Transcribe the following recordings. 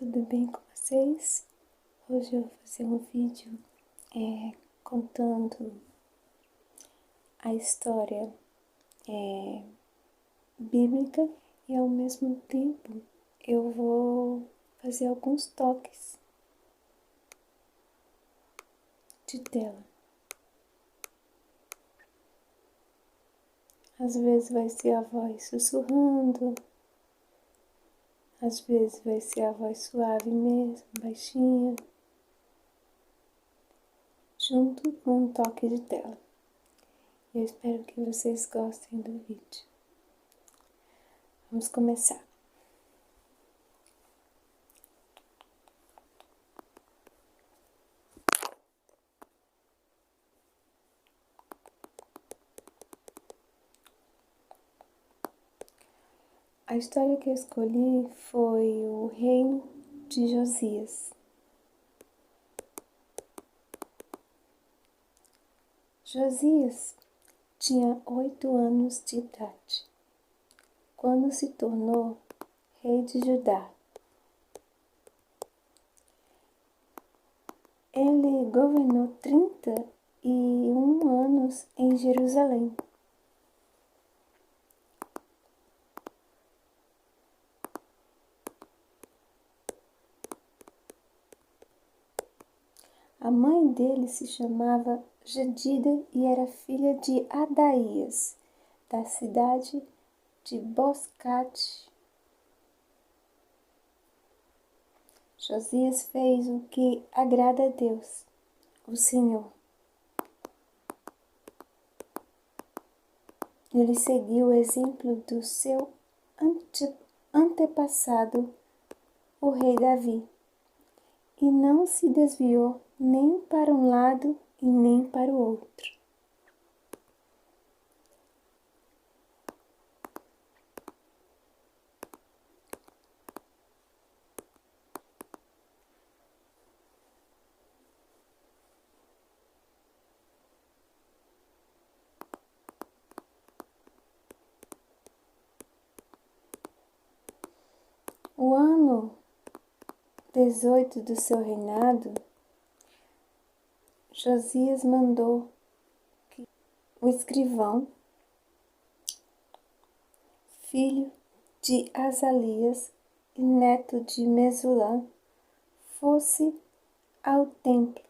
tudo bem com vocês? Hoje eu vou fazer um vídeo contando a história bíblica e ao mesmo tempo eu vou fazer alguns toques de tela. Às vezes vai ser a voz sussurrando, às vezes vai ser a voz suave mesmo, baixinha, junto com um toque de tela. Eu espero que vocês gostem do vídeo. Vamos começar. A história que eu escolhi foi o reino de Josias. Josias tinha 8 anos de idade quando se tornou rei de Judá. Ele governou 31 anos em Jerusalém. A mãe dele se chamava Jedida e era filha de Adaías, da cidade de Boscate. Josias fez o que agrada a Deus, o Senhor. Ele seguiu o exemplo do seu antepassado, o rei Davi, e não se desviou nem para um lado e nem para o outro. O ano 18 do seu reinado, Josias mandou que o escrivão, filho de Azalias e neto de Mesulã, fosse ao templo.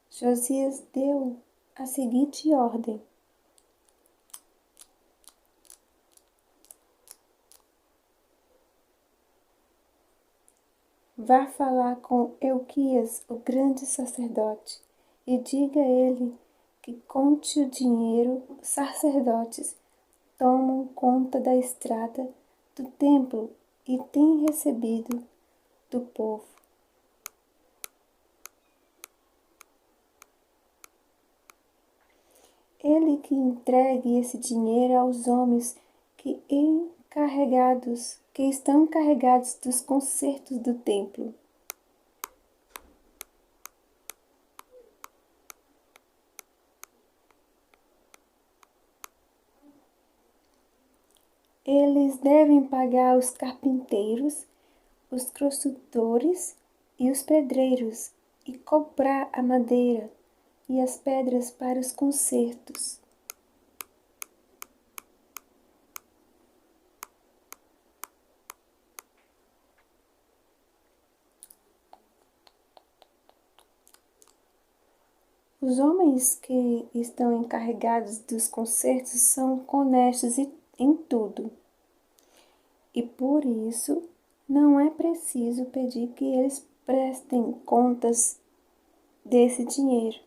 Josias deu a seguinte ordem: vá falar com Euquias, o grande sacerdote, e diga a ele que conte o dinheiro. Os sacerdotes tomam conta da estrada do templo e têm recebido do povo. Ele que entregue esse dinheiro aos homens que estão encarregados dos consertos do templo. Eles devem pagar os carpinteiros, os construtores e os pedreiros, e comprar a madeira e as pedras para os concertos. Os homens que estão encarregados dos concertos são honestos em tudo, e por isso não é preciso pedir que eles prestem contas desse dinheiro.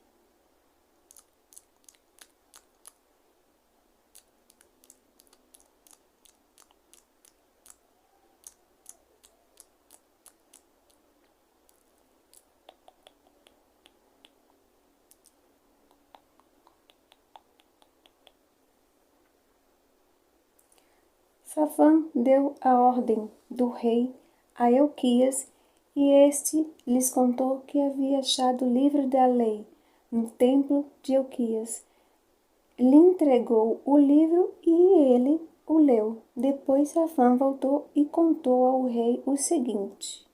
Safã deu a ordem do rei a Euquias, e este lhes contou que havia achado o livro da lei no templo de Euquias. Lhe entregou o livro e ele o leu. Depois Safã voltou e contou ao rei o seguinte: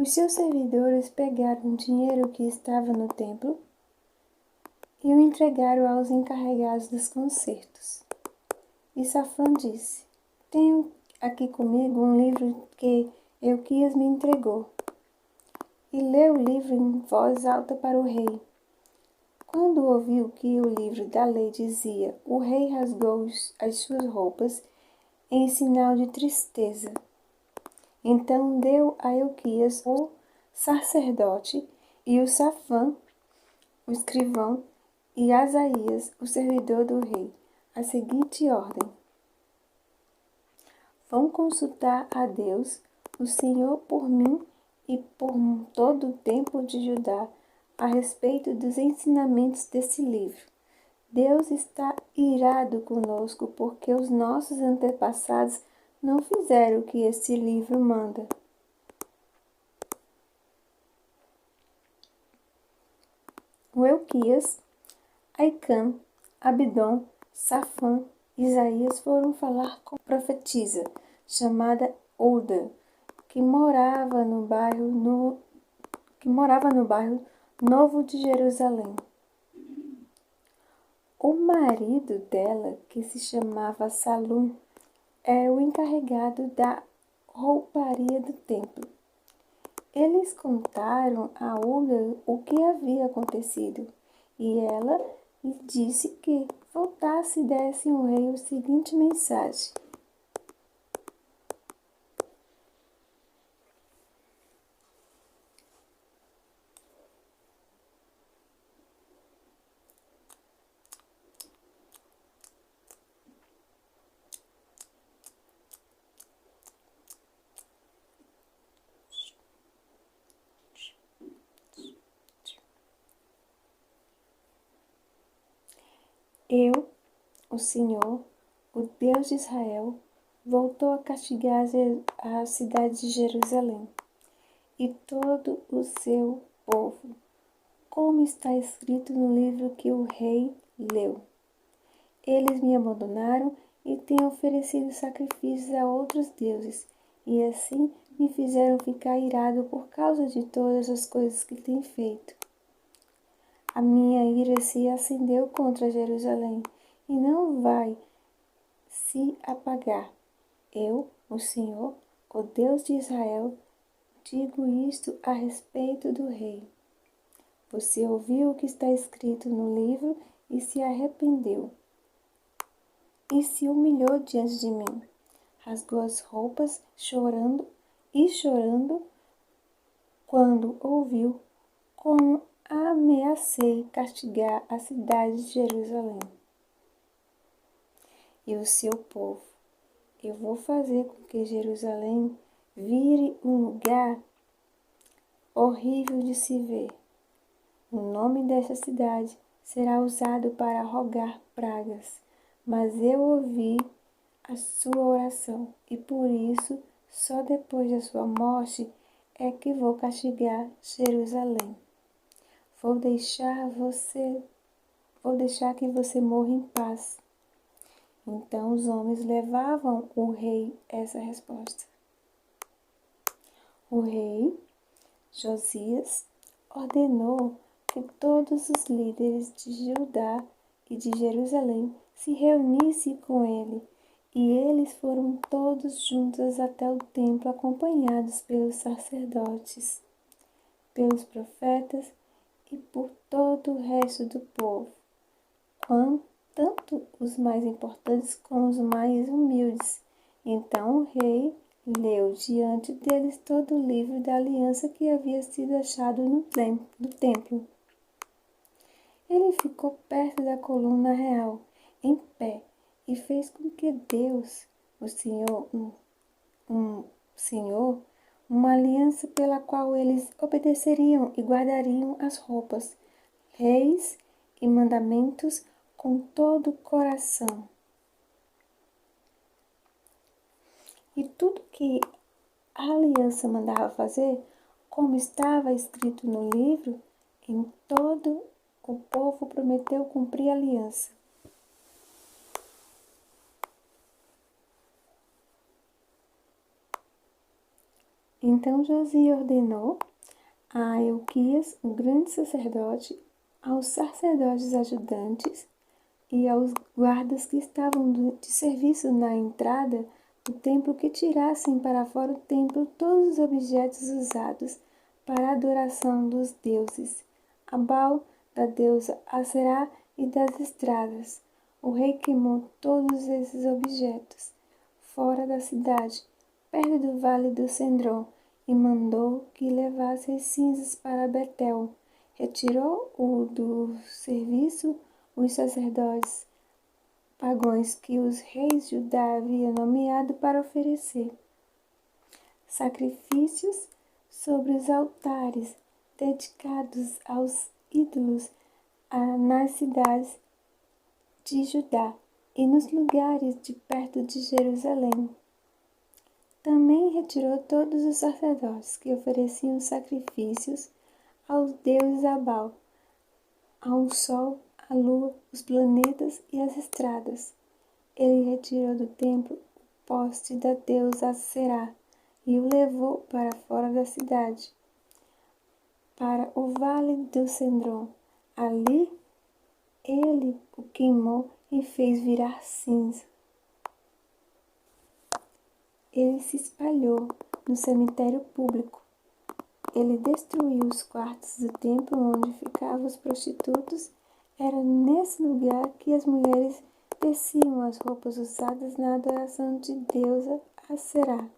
os seus servidores pegaram o dinheiro que estava no templo e o entregaram aos encarregados dos concertos. E Safã disse: Tenho aqui comigo um livro que Euquias me entregou. E leu o livro em voz alta para o rei. Quando ouviu que o livro da lei dizia, o rei rasgou as suas roupas em sinal de tristeza. Então deu a Euquias, o sacerdote, e o Safã, o escrivão, e Asaías, o servidor do rei, a seguinte ordem: Vão consultar a Deus, o Senhor, por mim e por todo o templo de Judá, a respeito dos ensinamentos desse livro. Deus está irado conosco porque os nossos antepassados não fizeram o que esse livro manda. O Euquias, Aicam, Abidom, Safã e Isaías foram falar com a profetisa, chamada Hulda, que morava no bairro Novo de Jerusalém. O marido dela, que se chamava Salum, era o encarregado da rouparia do templo. Eles contaram a Hulda o que havia acontecido, e ela lhe disse que voltasse e desse ao rei a seguinte mensagem: Eu, o Senhor, o Deus de Israel, voltou a castigar a cidade de Jerusalém e todo o seu povo, como está escrito no livro que o rei leu. Eles me abandonaram e têm oferecido sacrifícios a outros deuses, e assim me fizeram ficar irado por causa de todas as coisas que têm feito. A minha ira se acendeu contra Jerusalém e não vai se apagar. Eu, o Senhor, o Deus de Israel, digo isto a respeito do rei. Você ouviu o que está escrito no livro e se arrependeu. E se humilhou diante de mim. Rasgou as roupas, chorando, quando ouviu como ameacei castigar a cidade de Jerusalém e o seu povo. Eu vou fazer com que Jerusalém vire um lugar horrível de se ver. O nome desta cidade será usado para rogar pragas, mas eu ouvi a sua oração e por isso, só depois da sua morte, é que vou castigar Jerusalém. Vou deixar que você morra em paz. Então os homens levavam o rei essa resposta. O rei Josias ordenou que todos os líderes de Judá e de Jerusalém se reunissem com ele, e eles foram todos juntos até o templo, acompanhados pelos sacerdotes, pelos profetas e por todo o resto do povo, tanto os mais importantes como os mais humildes. Então o rei leu diante deles todo o livro da aliança que havia sido achado no templo. Ele ficou perto da coluna real, em pé, e fez com que Deus, o Senhor, uma aliança pela qual eles obedeceriam e guardariam as roupas, leis e mandamentos com todo o coração. E tudo que a aliança mandava fazer, como estava escrito no livro, em todo o povo prometeu cumprir a aliança. Então Josias ordenou a Ilquias, o grande sacerdote, aos sacerdotes ajudantes e aos guardas que estavam de serviço na entrada do templo que tirassem para fora do templo todos os objetos usados para a adoração dos deuses, a Baal, da deusa Aserá e das estradas. O rei queimou todos esses objetos fora da cidade, perto do vale do Cedron, e mandou que levasse as cinzas para Betel. Retirou do serviço os sacerdotes pagãos que os reis de Judá haviam nomeado para oferecer sacrifícios sobre os altares dedicados aos ídolos nas cidades de Judá e nos lugares de perto de Jerusalém. Também retirou todos os sacerdotes que ofereciam sacrifícios aos deuses Baal, ao sol, à lua, os planetas e as estradas. Ele retirou do templo o poste da deusa Será e o levou para fora da cidade, para o vale do Cedron. Ali ele o queimou e fez virar cinza. Ele se espalhou no cemitério público. Ele destruiu os quartos do templo onde ficavam os prostitutos. Era nesse lugar que as mulheres teciam as roupas usadas na adoração de deusa Aserá.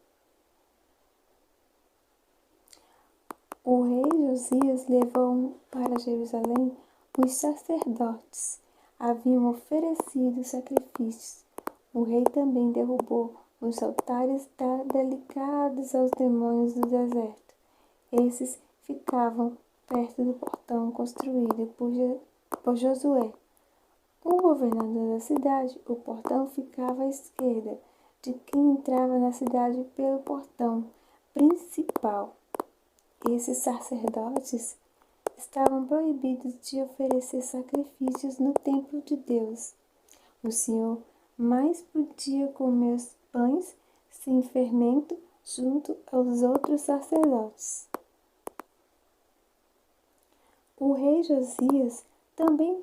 O rei Josias levou para Jerusalém os sacerdotes. Haviam oferecido sacrifícios. O rei também derrubou os altares dedicados aos demônios do deserto. Esses ficavam perto do portão construído por Josué, o governador da cidade. O portão ficava à esquerda de quem entrava na cidade pelo portão principal. Esses sacerdotes estavam proibidos de oferecer sacrifícios no templo de Deus. O Senhor mais podia comer os pães sem fermento junto aos outros sacerdotes. O rei Josias também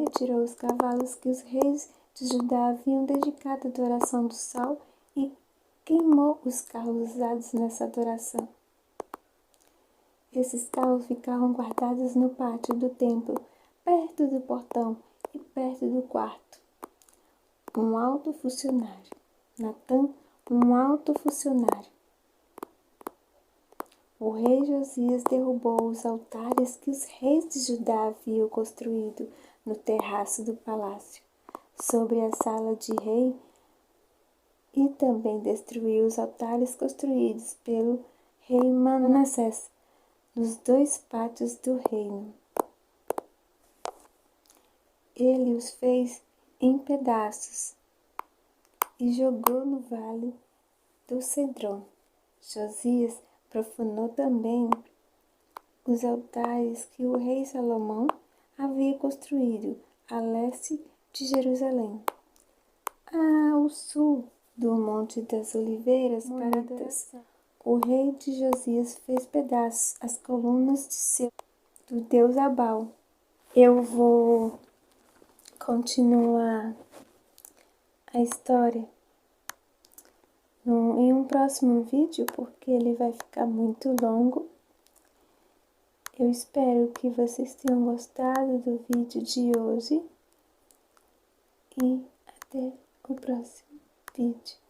retirou os cavalos que os reis de Judá haviam dedicado à adoração do sol e queimou os carros usados nessa adoração. Esses carros ficavam guardados no pátio do templo, perto do portão e perto do quarto. Um alto funcionário. Natã, um alto funcionário. O rei Josias derrubou os altares que os reis de Judá haviam construído no terraço do palácio, sobre a sala de rei, e também destruiu os altares construídos pelo rei Manassés nos dois pátios do reino. Ele os fez em pedaços e jogou no vale do Cedron. Josias profanou também os altares que o rei Salomão havia construído a leste de Jerusalém, ao sul do Monte das Oliveiras, para adoração. O rei de Josias fez pedaços as colunas do deus Baal. Eu vou continuar a história em um próximo vídeo, porque ele vai ficar muito longo. Eu espero que vocês tenham gostado do vídeo de hoje e até o próximo vídeo.